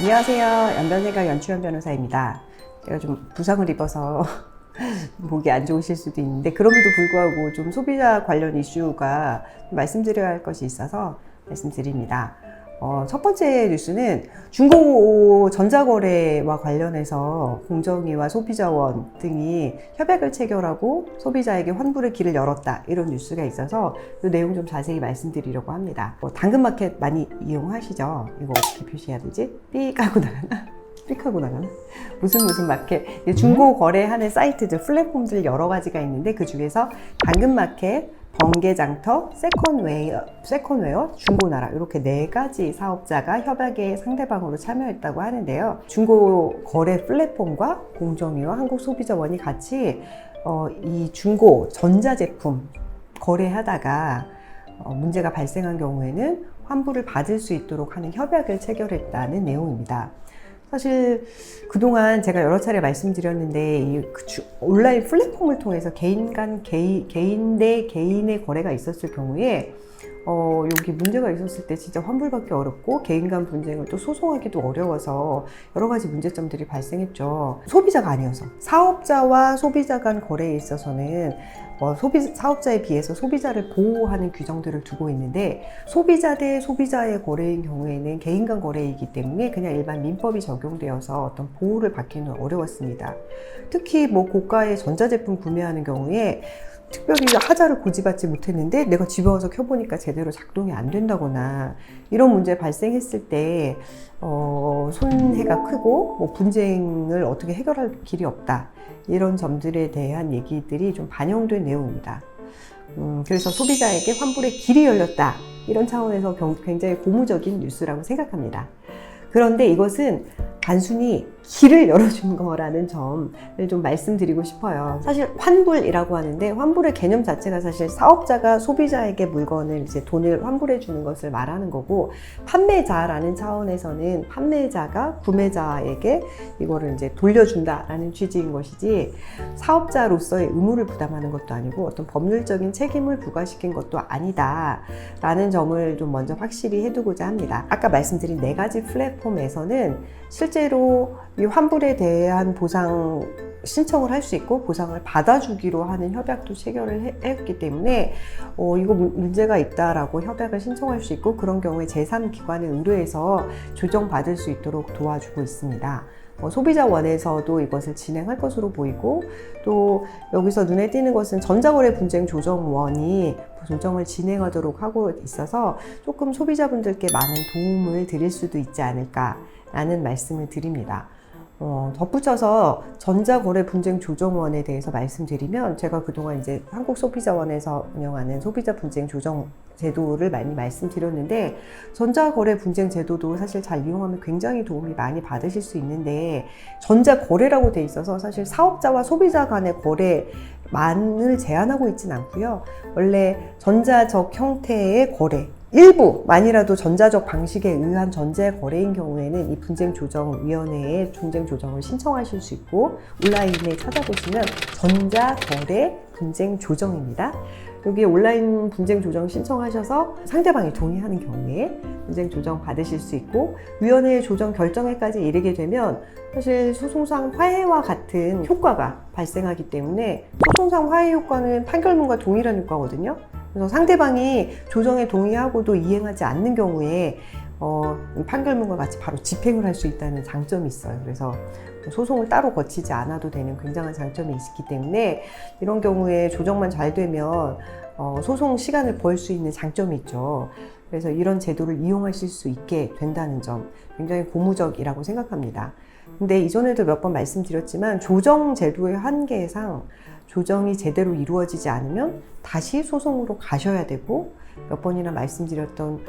안녕하세요. 연변생각 연추연 변호사입니다. 제가 좀 부상을 입어서 목이 안 좋으실 수도 있는데 그럼에도 불구하고 좀 소비자 관련 이슈가 말씀드려야 할 것이 있어서 말씀드립니다. 첫 번째 뉴스는 중고 전자거래와 관련해서 공정위와 소비자원 등이 협약을 체결하고 소비자에게 환불의 길을 열었다, 이런 뉴스가 있어서 이 내용 좀 자세히 말씀드리려고 합니다. 당근마켓 많이 이용하시죠? 이거 어떻게 표시해야 되지? 삑 하고 나가나? 삑 하고 나가나? 무슨 마켓, 중고 거래하는 사이트들, 플랫폼들 여러 가지가 있는데 그 중에서 당근마켓, 번개장터, 세컨웨어, 중고나라, 이렇게 4가지 사업자가 협약의 상대방으로 참여했다고 하는데요. 중고 거래 플랫폼과 공정위와 한국소비자원이 같이 이 중고 전자제품 거래하다가 문제가 발생한 경우에는 환불을 받을 수 있도록 하는 협약을 체결했다는 내용입니다. 사실 그동안 제가 여러 차례 말씀드렸는데 이 온라인 플랫폼을 통해서 개인 대 개인의 거래가 있었을 경우에 여기 문제가 있었을 때 진짜 환불받기 어렵고 개인 간 분쟁을 또 소송하기도 어려워서 여러 가지 문제점들이 발생했죠. 소비자가 아니어서 사업자와 소비자 간 거래에 있어서는 사업자에 비해서 소비자를 보호하는 규정들을 두고 있는데 소비자 대 소비자의 거래인 경우에는 개인 간 거래이기 때문에 그냥 일반 민법이 적용되어서 어떤 보호를 받기는 어려웠습니다. 특히 고가의 전자제품 구매하는 경우에 특별히 하자를 고지받지 못했는데 내가 집에 와서 켜보니까 제대로 작동이 안 된다거나 이런 문제 발생했을 때 손해가 크고 분쟁을 어떻게 해결할 길이 없다, 이런 점들에 대한 얘기들이 좀 반영된 내용입니다. 그래서 소비자에게 환불의 길이 열렸다, 이런 차원에서 굉장히 고무적인 뉴스라고 생각합니다. 그런데 이것은 단순히 길을 열어준 거라는 점을 좀 말씀드리고 싶어요. 사실 환불이라고 하는데 환불의 개념 자체가 사실 사업자가 소비자에게 물건을 이제 돈을 환불해 주는 것을 말하는 거고, 판매자라는 차원에서는 판매자가 구매자에게 이거를 이제 돌려준다라는 취지인 것이지 사업자로서의 의무를 부담하는 것도 아니고 어떤 법률적인 책임을 부과시킨 것도 아니다라는 점을 좀 먼저 확실히 해두고자 합니다. 아까 말씀드린 4가지 플랫폼에서는 실제로 이 환불에 대한 보상 신청을 할 수 있고 보상을 받아주기로 하는 협약도 체결을 했기 때문에 이거 문제가 있다라고 협약을 신청할 수 있고, 그런 경우에 제3기관에 의뢰해서 조정받을 수 있도록 도와주고 있습니다. 소비자원에서도 이것을 진행할 것으로 보이고, 또 여기서 눈에 띄는 것은 전자거래 분쟁 조정원이 조정을 진행하도록 하고 있어서 조금 소비자분들께 많은 도움을 드릴 수도 있지 않을까라는 말씀을 드립니다. 덧붙여서 전자거래 분쟁 조정원에 대해서 말씀드리면, 제가 그동안 이제 한국소비자원에서 운영하는 소비자 분쟁 조정 제도를 많이 말씀드렸는데, 전자거래 분쟁 제도도 사실 잘 이용하면 굉장히 도움이 많이 받으실 수 있는데, 전자거래라고 돼 있어서 사실 사업자와 소비자 간의 거래만을 제한하고 있지는 않고요. 원래 전자적 형태의 거래, 일부만이라도 전자적 방식에 의한 전자거래인 경우에는 이 분쟁조정위원회에 분쟁조정을 신청하실 수 있고, 온라인에 찾아보시면 전자거래 분쟁조정입니다. 여기 온라인 분쟁조정 신청하셔서 상대방이 동의하는 경우에 분쟁조정 받으실 수 있고, 위원회의 조정 결정에까지 이르게 되면 사실 소송상 화해와 같은 효과가 발생하기 때문에, 소송상 화해 효과는 판결문과 동일한 효과거든요. 그래서 상대방이 조정에 동의하고도 이행하지 않는 경우에 판결문과 같이 바로 집행을 할 수 있다는 장점이 있어요. 그래서 소송을 따로 거치지 않아도 되는 굉장한 장점이 있기 때문에 이런 경우에 조정만 잘 되면 소송 시간을 벌 수 있는 장점이 있죠. 그래서 이런 제도를 이용하실 수 있게 된다는 점 굉장히 고무적이라고 생각합니다. 근데 이전에도 몇 번 말씀드렸지만 조정 제도의 한계상 조정이 제대로 이루어지지 않으면 다시 소송으로 가셔야 되고, 몇 번이나 말씀드렸던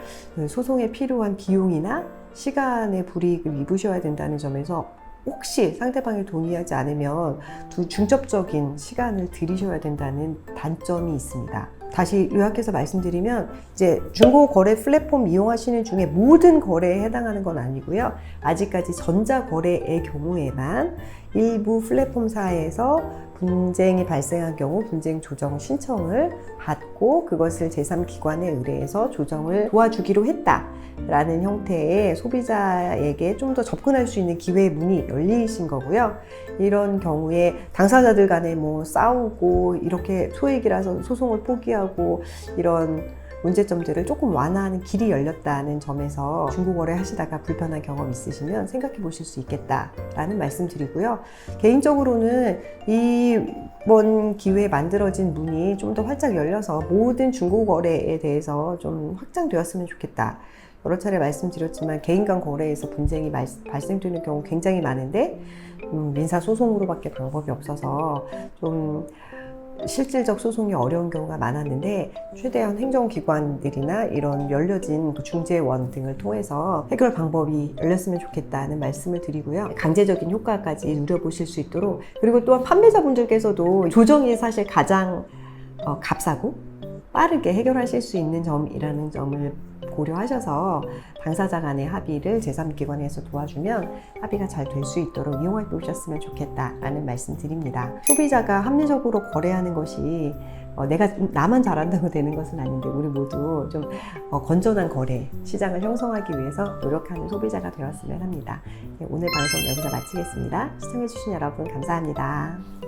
소송에 필요한 비용이나 시간의 불이익을 입으셔야 된다는 점에서 혹시 상대방이 동의하지 않으면 중첩적인 시간을 들이셔야 된다는 단점이 있습니다. 다시 요약해서 말씀드리면 이제 중고 거래 플랫폼 이용하시는 중에 모든 거래에 해당하는 건 아니고요. 아직까지 전자 거래의 경우에만 일부 플랫폼사에서 분쟁이 발생한 경우 분쟁 조정 신청을 받고 그것을 제3기관에 의뢰해서 조정을 도와주기로 했다라는 형태의 소비자에게 좀 더 접근할 수 있는 기회의 문이 열리신 거고요. 이런 경우에 당사자들 간에 뭐 싸우고 이렇게 소액이라서 소송을 포기하고 이런 문제점들을 조금 완화하는 길이 열렸다는 점에서 중고거래 하시다가 불편한 경험 있으시면 생각해 보실 수 있겠다라는 말씀 드리고요. 개인적으로는 이번 기회에 만들어진 문이 좀 더 활짝 열려서 모든 중고거래에 대해서 좀 확장되었으면 좋겠다. 여러 차례 말씀드렸지만 개인 간 거래에서 분쟁이 발생되는 경우 굉장히 많은데 민사소송으로밖에 방법이 없어서 좀 실질적 소송이 어려운 경우가 많았는데 최대한 행정기관들이나 이런 열려진 중재원 등을 통해서 해결 방법이 열렸으면 좋겠다는 말씀을 드리고요. 강제적인 효과까지 누려보실 수 있도록, 그리고 또한 판매자분들께서도 조정이 사실 가장 값싸고 빠르게 해결하실 수 있는 점이라는 점을 고려하셔서 당사자 간의 합의를 제3기관에서 도와주면 합의가 잘 될 수 있도록 이용해 보셨으면 좋겠다라는 말씀 드립니다. 소비자가 합리적으로 거래하는 것이 나만 잘한다고 되는 것은 아닌데 우리 모두 좀 건전한 거래 시장을 형성하기 위해서 노력하는 소비자가 되었으면 합니다. 오늘 방송 여기서 마치겠습니다. 시청해주신 여러분 감사합니다.